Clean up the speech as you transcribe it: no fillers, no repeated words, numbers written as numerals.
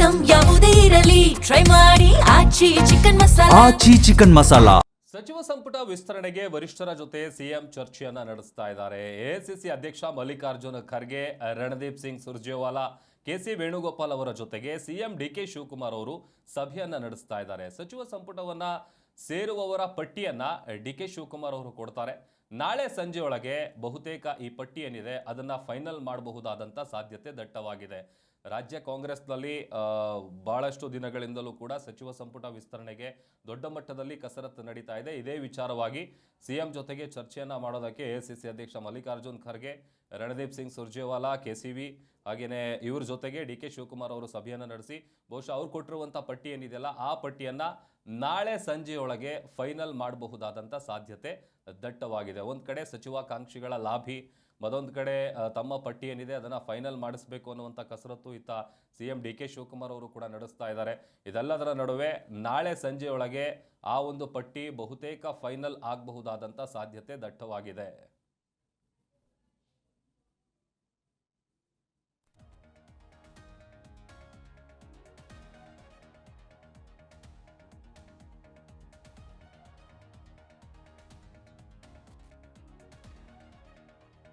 Item ಯಾವುದೇ ಇರಲಿ try ಮಾಡಿ ಆಚಿ ಚಿಕನ್ ಮಸಾಲಾ. ಸಚಿವ ಸಂಪುಟ ವಿಸ್ತರಣೆಗೆ ವರಿಷ್ಠರ ಜೊತೆ ಸಿಎಂ ಚರ್ಚೆಯನ್ನ ನಡೆಸ್ತಾ ಇದ್ದಾರೆ. ಎಐಸಿಸಿ ಅಧ್ಯಕ್ಷ ಮಲ್ಲಿಕಾರ್ಜುನ ಖರ್ಗೆ, ರಣದೀಪ್ ಸಿಂಗ್ ಸುರ್ಜೇವಾಲಾ, ಕೆಸಿ ವೇಣುಗೋಪಾಲ್ ಅವರ ಜೊತೆಗೆ ಸಿಎಂ ಡಿಕೆ ಶಿವಕುಮಾರ್ ಅವರು ಸಭೆಯನ್ನ ನಡೆಸ್ತಾ ಇದ್ದಾರೆ. ಸಚಿವ ಸಂಪುಟವನ್ನ ಸೇರುವವರ ಪಟ್ಟಿಯನ್ನ ಡಿಕೆ ಶಿವಕುಮಾರ್ ಅವರು ಕೊಡ್ತಾರೆ. ನಾಳೆ ಸಂಜೆ ಒಳಗೆ ಬಹುತೇಕ ಈ ಪಟ್ಟಿ ಏನಿದೆ ಅದನ್ನ ಫೈನಲ್ ಮಾಡಬಹುದಾದಂತ ಸಾಧ್ಯತೆ ದಟ್ಟವಾಗಿದೆ. ರಾಜ್ಯ ಕಾಂಗ್ರೆಸ್ನಲ್ಲಿ ಬಹಳಷ್ಟು ದಿನಗಳಿಂದಲೂ ಕೂಡ ಸಚಿವ ಸಂಪುಟ ವಿಸ್ತರಣೆಗೆ ದೊಡ್ಡ ಮಟ್ಟದಲ್ಲಿ ಕಸರತ್ತು ನಡೀತಾ ಇದೆ. ಇದೇ ವಿಚಾರವಾಗಿ ಸಿಎಂ ಜೊತೆಗೆ ಚರ್ಚೆಯನ್ನ ಮಾಡೋದಕ್ಕೆ ಎಐಸಿಸಿ ಅಧ್ಯಕ್ಷ ಮಲ್ಲಿಕಾರ್ಜುನ್ ಖರ್ಗೆ, ರಣದೀಪ್ ಸಿಂಗ್ ಸುರ್ಜೇವಾಲಾ, ಕೆಸಿವಿ ಹಾಗೇನೆ ಇವ್ರ ಜೊತೆಗೆ ಡಿಕೆ ಶಿವಕುಮಾರ್ ಅವರು ಸಭೆಯನ್ನು ನಡೆಸಿ ಬಹುಶಃ ಅವ್ರು ಕೊಟ್ಟಿರುವಂಥ ಪಟ್ಟಿ ಏನಿದೆಯಲ್ಲ ಆ ಪಟ್ಟಿಯನ್ನ ನಾಳೆ ಸಂಜೆಯೊಳಗೆ ಫೈನಲ್ ಮಾಡಬಹುದಾದಂಥ ಸಾಧ್ಯತೆ ದಟ್ಟವಾಗಿದೆ. ಒಂದು ಕಡೆ ಸಚಿವಾಕಾಂಕ್ಷಿಗಳ ಲಾಭಿ, ಮತ್ತೊಂದು ಕಡೆ ತಮ್ಮ ಪಟ್ಟಿ ಏನಿದೆ ಅದನ್ನು ಫೈನಲ್ ಮಾಡಿಸಬೇಕು ಅನ್ನುವಂಥ ಕಸರತ್ತು ಇತ್ತ ಸಿಎಂ ಡಿ ಕೆ ಶಿವಕುಮಾರ್ ಅವರು ಕೂಡ ನಡೆಸ್ತಾ ಇದ್ದಾರೆ. ಇದೆಲ್ಲದರ ನಡುವೆ ನಾಳೆ ಸಂಜೆಯೊಳಗೆ ಆ ಒಂದು ಪಟ್ಟಿ ಬಹುತೇಕ ಫೈನಲ್ ಆಗಬಹುದಾದಂಥ ಸಾಧ್ಯತೆ ದಟ್ಟವಾಗಿದೆ.